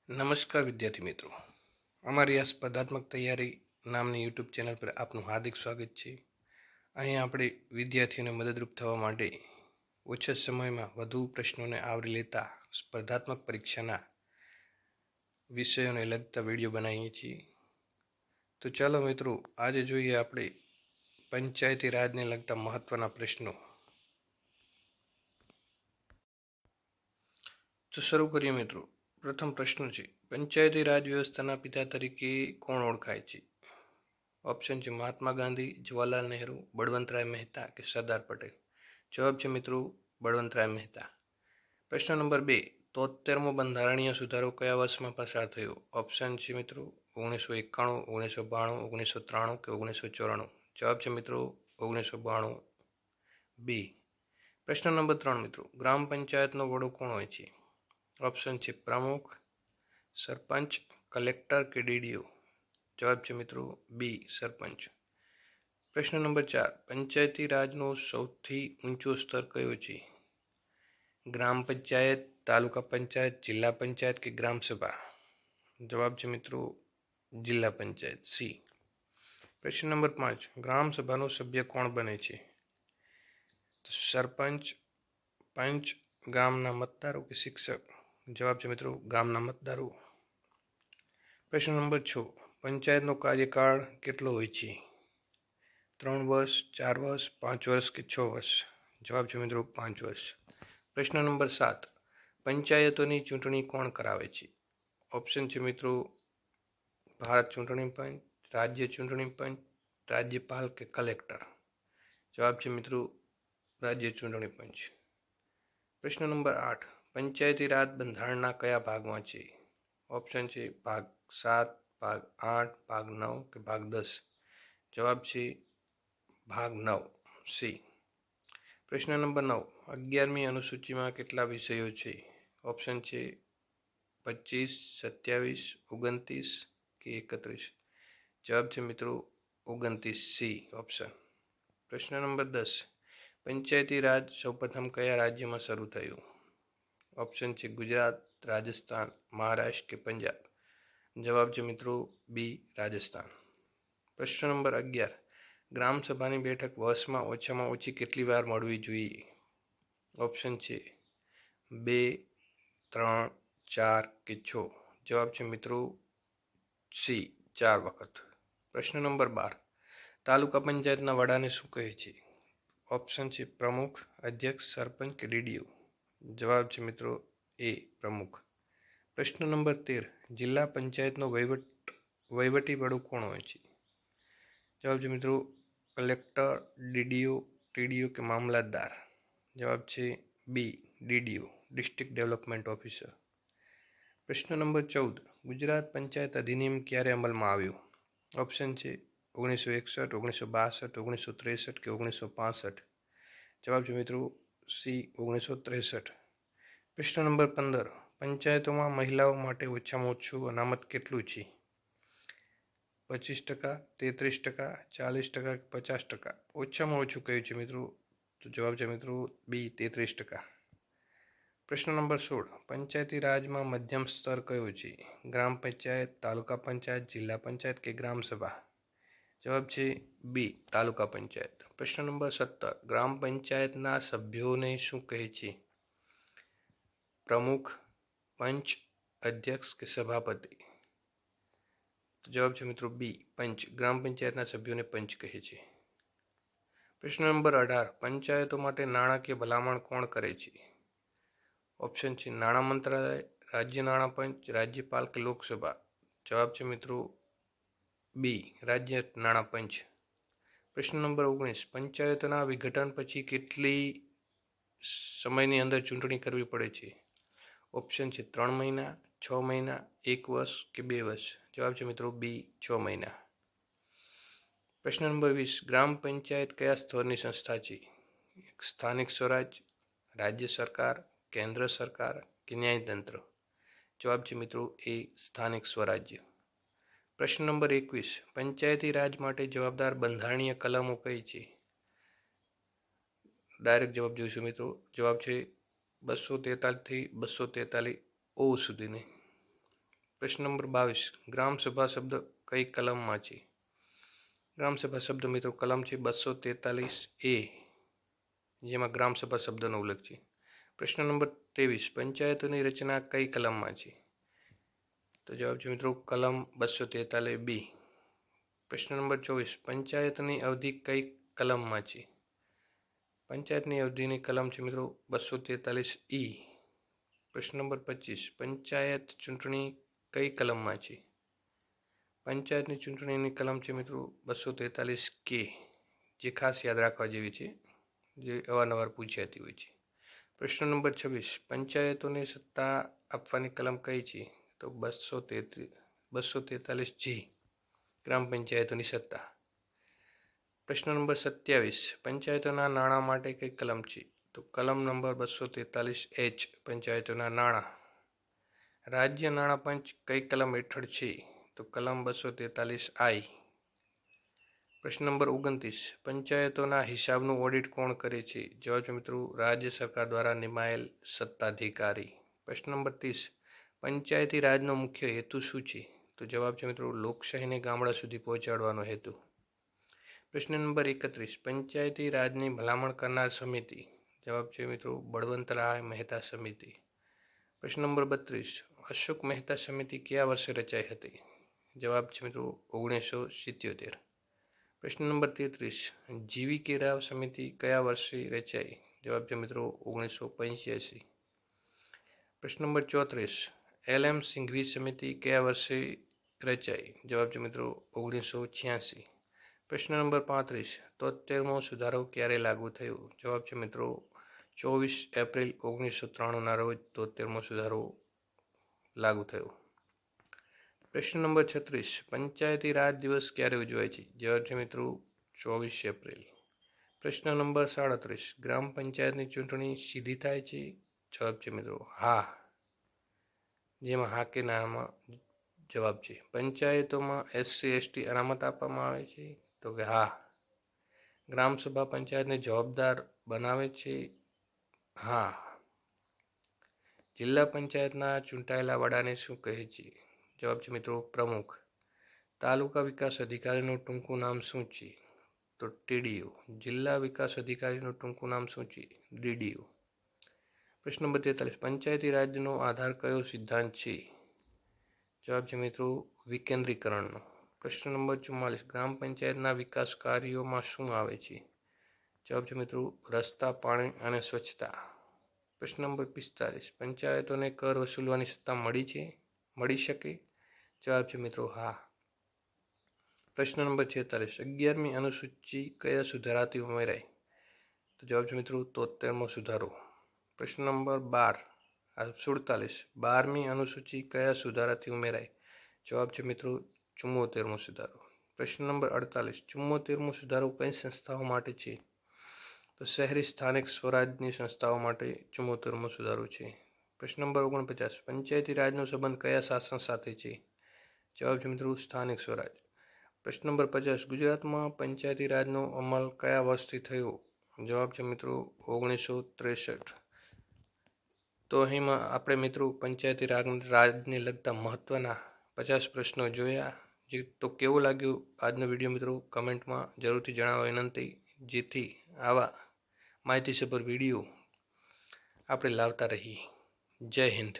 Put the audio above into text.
નમસ્કાર વિદ્યાર્થી મિત્રો, અમારી આ સ્પર્ધાત્મક તૈયારી નામની યુટ્યુબ ચેનલ પર આપનું હાર્દિક સ્વાગત છે. અહીં આપણે વિદ્યાર્થીઓને મદદરૂપ થવા માટે ઓછા સમયમાં વધુ પ્રશ્નોને આવરી લેતા સ્પર્ધાત્મક પરીક્ષાના વિષયોને લગતા વિડીયો બનાવીએ છીએ. તો ચાલો મિત્રો, આજે જોઈએ આપણે પંચાયતી રાજને લગતા મહત્વના પ્રશ્નો. તો શરૂ કરીએ મિત્રો. પ્રથમ પ્રશ્ન છે, પંચાયતી રાજ વ્યવસ્થાના પિતા તરીકે કોણ ઓળખાય છે? ઓપ્શન છે મહાત્મા ગાંધી, જવાહરલાલ નહેરુ, બળવંતરાય મહેતા કે સરદાર પટેલ. જવાબ છે મિત્રો બળવંતરાય મહેતા. પ્રશ્ન નંબર 2, 73મો બંધારણીય સુધારો કયા વર્ષમાં પસાર થયો? ઓપ્શન છે મિત્રો 1991, 1992, 1993 કે 1994. જવાબ છે મિત્રો 1992 બી. પ્રશ્ન નંબર 3 મિત્રો, ગ્રામ પંચાયતનો વડો કોણ હોય છે? ઓપ્શન છે પ્રમુખ, સરપંચ, કલેક્ટર કે ડીડીઓ. જવાબ છે મિત્રો બી, સરપંચ. પ્રશ્ન નંબર 4, પંચાયતી રાજનો સૌથી ઊંચો સ્તર કયો છે? ગ્રામ પંચાયત, તાલુકા પંચાયત, જિલ્લા પંચાયત કે ગ્રામ સભા. જવાબ છે મિત્રો જિલ્લા પંચાયત સી. પ્રશ્ન નંબર 5, ગ્રામ સભાનો સભ્ય કોણ બને છે? સરપંચ, પંચ, ગામના મતદારો કે શિક્ષક. જવાબ છે મિત્રો ગામના મતદારો. પ્રશ્ન નંબર 6, પંચાયતનો કાર્યકાળ કેટલો હોય છે? 3 વર્ષ, 4 વર્ષ, 5 વર્ષ કે 6 વર્ષ. જવાબ છે મિત્રો 5 વર્ષ. પ્રશ્ન નંબર 7, પંચાયતોની ચૂંટણી કોણ કરાવે છે? ઓપ્શન છે મિત્રો ભારત ચૂંટણી પંચ, રાજ્ય ચૂંટણી પંચ, રાજ્યપાલ કે કલેક્ટર. જવાબ છે મિત્રો રાજ્ય ચૂંટણી પંચ. પ્રશ્ન નંબર 8, પંચાયતી રાજ બંધારણના કયા ભાગમાં છે? ઓપ્શન છે ભાગ 7, ભાગ 8, ભાગ 9 કે ભાગ 10. જવાબ છે ભાગ 9 સી. પ્રશ્ન નંબર 9, 11મી અનુસૂચિમાં કેટલા વિષયો છે? ઓપ્શન છે 25, 27, 29 કે 31. જવાબ છે મિત્રો 29 સી ઓપ્શન. પ્રશ્ન નંબર 10, પંચાયતી રાજ સૌપ્રથમ કયા રાજ્યમાં શરૂ થયું? ઓપ્શન છે ગુજરાત, રાજસ્થાન, મહારાષ્ટ્ર કે પંજાબ. જવાબ છે મિત્રો બી, રાજસ્થાન. પ્રશ્ન નંબર 11, ગ્રામ સભાની બેઠક વર્ષમાં ઓછામાં ઓછી કેટલી વાર મળવી જોઈએ? ઓપ્શન છે 2, 3, 4 કે 6. જવાબ છે મિત્રો સી, 4 વખત. પ્રશ્ન નંબર 12, તાલુકા પંચાયતના વડાને શું કહે છે? ઓપ્શન છે પ્રમુખ, અધ્યક્ષ, સરપંચ કે ડીડીઓ. જવાબ છે મિત્રો એ, પ્રમુખ. પ્રશ્ન નંબર 13, જિલ્લા પંચાયતનો વહીવટી વડો કોણ હોય છે? જવાબ છે મિત્રો કલેક્ટર, ડીડીઓ, ટીડીઓ કે મામલતદાર. જવાબ છે બી, ડીડીઓ, ડિસ્ટ્રિક્ટ ડેવલપમેન્ટ ઓફિસર. પ્રશ્ન નંબર 14, ગુજરાત પંચાયત અધિનિયમ ક્યારે અમલમાં આવ્યો? ઓપ્શન છે 1961, 1962, 1963 કે 1965. જવાબ છે મિત્રો સી, 1963. પ્રશ્ન નંબર 15, પંચાયતોમાં મહિલાઓ માટે ઓછામાં ઓછું અનામત કેટલું છે? 25%, 33%, 40% કે 50%. ઓછામાં ઓછું કયું છે મિત્રો? તો જવાબ છે મિત્રો બી, 33%. પ્રશ્ન નંબર 16, પંચાયતી રાજમાં મધ્યમ સ્તર કયો છે? ગ્રામ પંચાયત, તાલુકા પંચાયત, જિલ્લા પંચાયત કે ગ્રામ સભા. જવાબ છે બી, તાલુકા પંચાયત. પ્રશ્ન નંબર 17, ગ્રામ પંચાયતના સભ્યોને શું કહે છે? પ્રમુખ, પંચ, અધ્યક્ષ કે સભાપતિ. જવાબ છે મિત્રો બી, પંચ. ગ્રામ પંચાયતના સભ્યોને પંચ કહે છે. પ્રશ્ન નંબર 18, પંચાયતો માટે નાણાકીય ભલામણ કોણ કરે છે? ઓપ્શન છે નાણાં મંત્રાલય, રાજ્ય નાણાં પંચ, રાજ્યપાલ કે લોકસભા. જવાબ છે મિત્રો બી, રાજ્ય નાણાં પંચ. પ્રશ્ન નંબર 19, પંચાયતોના વિઘટન પછી કેટલી સમયની અંદર ચૂંટણી કરવી પડે છે? ઓપ્શન છે 3 મહિના, 6 મહિના, 1 વર્ષ કે 2 વર્ષ. જવાબ છે મિત્રો બી, 6 મહિના. પ્રશ્ન નંબર 20, ગ્રામ પંચાયત કયા સ્તરની સંસ્થા છે? સ્થાનિક સ્વરાજ, રાજ્ય સરકાર, કેન્દ્ર સરકાર કે ન્યાયતંત્ર. જવાબ છે મિત્રો એ, સ્થાનિક સ્વરાજ્ય. પ્રશ્ન નંબર 21, પંચાયતી રાજ માટે જવાબદાર બંધારણીય કલમો કઈ છે? ડાયરેક્ટ જવાબ જોઈશું મિત્રો. જવાબ છે 243 થી 243 ઓ સુધીની. પ્રશ્ન નંબર 22 ગ્રામસભા શબ્દ કઈ કલમમાં છે? ગ્રામસભા શબ્દ મિત્રો કલમ છે 243A, જેમાં ગ્રામસભા શબ્દનો ઉલ્લેખ છે. પ્રશ્ન નંબર 23 પંચાયતોની રચના કઈ કલમમાં છે? તો જવાબ છે મિત્રો કલમ 243B. પ્રશ્ન નંબર 24 પંચાયતની અવધિ કઈ કલમમાં છે? પંચાયતની અવધિની કલમ છે મિત્રો 243E. પ્રશ્ન નંબર 25 પંચાયત ચૂંટણી કઈ કલમમાં છે? પંચાયતની ચૂંટણીની કલમ છે મિત્રો 243K, જે ખાસ યાદ રાખવા જેવી છે, જે અવારનવાર પૂછાતી હોય છે. પ્રશ્ન નંબર 26 પંચાયતોને સત્તા આપવાની કલમ કઈ છે? તો 243G, ગ્રામ પંચાયતોની સત્તા. પ્રશ્ન નંબર 27 પંચાયતોના નાણાં માટે કઈ કલમ છે? તો કલમ નંબર 243H, પંચાયતોના નાણાં. રાજ્ય નાણાં પંચ કઈ કલમ હેઠળ છે? તો કલમ 243I. પ્રશ્ન નંબર 29 પંચાયતોના હિસાબનું ઓડિટ કોણ કરે છે? જવાબ છે મિત્રો રાજ્ય સરકાર દ્વારા નિમાયેલ સત્તાધિકારી. પ્રશ્ન નંબર 30 પંચાયતી રાજનો મુખ્ય હેતુ શું છે? તો જવાબ છે મિત્રો લોકશાહીને ગામડા સુધી પહોંચાડવાનો હેતુ. પ્રશ્ન નંબર 31 પંચાયતી રાજની ભલામણ કરનાર સમિતિ. જવાબ છે મિત્રો બળવંતરાય મહેતા સમિતિ. પ્રશ્ન નંબર 32 અશોક મહેતા સમિતિ કયા વર્ષે રચાઈ હતી? જવાબ છે મિત્રો 1977. પ્રશ્ન નંબર 33 GVK રાવ સમિતિ કયા વર્ષે રચાઈ? જવાબ છે મિત્રો 1985. પ્રશ્ન નંબર 34 LM સિંઘવી સમિતિ કયા વર્ષે રચાઈ? જવાબ છે મિત્રો 1986. પ્રશ્ન નંબર 35 73મો સુધારો ક્યારે લાગુ થયો? જવાબ છે મિત્રો 24 એપ્રિલ 1993ના રોજ 73મો સુધારો લાગુ થયો. પ્રશ્ન નંબર 36 પંચાયતી રાજ દિવસ ક્યારે ઉજવાય છે? જવાબ છે મિત્રો 24 એપ્રિલ. પ્રશ્ન નંબર 37 ગ્રામ પંચાયતની ચૂંટણી સીધી થાય છે? જવાબ છે મિત્રો હા, જેમાં હા કે નામાં જવાબ છે. પંચાયતોમાં SC ST અનામત આપવામાં આવે છે? તો કે હા. ગ્રામસભા પંચાયતને જવાબદાર બનાવે છે? હા. જિલ્લા પંચાયતના ચૂંટાયેલા વડાને શું કહે છે? જવાબ છે મિત્રો પ્રમુખ. તાલુકા વિકાસ અધિકારીનું ટૂંકું નામ શું છે? તો TDO. જિલ્લા વિકાસ અધિકારીનું ટૂંકું નામ શું છે? DDO. પ્રશ્ન નંબર 43 પંચાયતી રાજનો આધાર કયો સિદ્ધાંત છે? જવાબ છે મિત્રો વિકેન્દ્રીકરણનો. પ્રશ્ન નંબર 44 ગ્રામ પંચાયતના વિકાસ કાર્યોમાં શું આવે છે? જવાબ છે મિત્રો રસ્તા, પાણી અને સ્વચ્છતા. પ્રશ્ન નંબર 45 પંચાયતોને કર વસૂલવાની સત્તા મળી શકે? જવાબ છે મિત્રો હા. પ્રશ્ન નંબર 46 11મી અનુસૂચિ કયા સુધારાથી ઉમેરાઈ? તો જવાબ છે મિત્રો 73મો સુધારો. પ્રશ્ન નંબર 47 12મી અનુસૂચિ કયા સુધારાથી ઉમેરાઈ? જવાબ છે મિત્રો 74મો સુધારો. પ્રશ્ન નંબર 48 74મો સુધારો કઈ સંસ્થાઓ માટે છે? તો શહેરી સ્થાનિક સ્વરાજની સંસ્થાઓ માટે 74મો સુધારો છે. પ્રશ્ન નંબર 49 પંચાયતી રાજનો સંબંધ કયા શાસન સાથે છે? જવાબ છે મિત્રો સ્થાનિક સ્વરાજ. પ્રશ્ન નંબર 50 ગુજરાતમાં પંચાયતી રાજનો અમલ કયા વર્ષથી થયો? જવાબ છે મિત્રો 1963. તો અહીંમાં આપણે મિત્રો પંચાયતી રાજને લગતા મહત્ત્વના 50 પ્રશ્નો જોયા. તો કેવું લાગ્યું આજનો વિડીયો મિત્રો કમેન્ટમાં જરૂરથી જણાવવા વિનંતી, જેથી આવા માહિતીસભર વિડીયો આપણે લાવતા રહીએ. જય હિન્દ.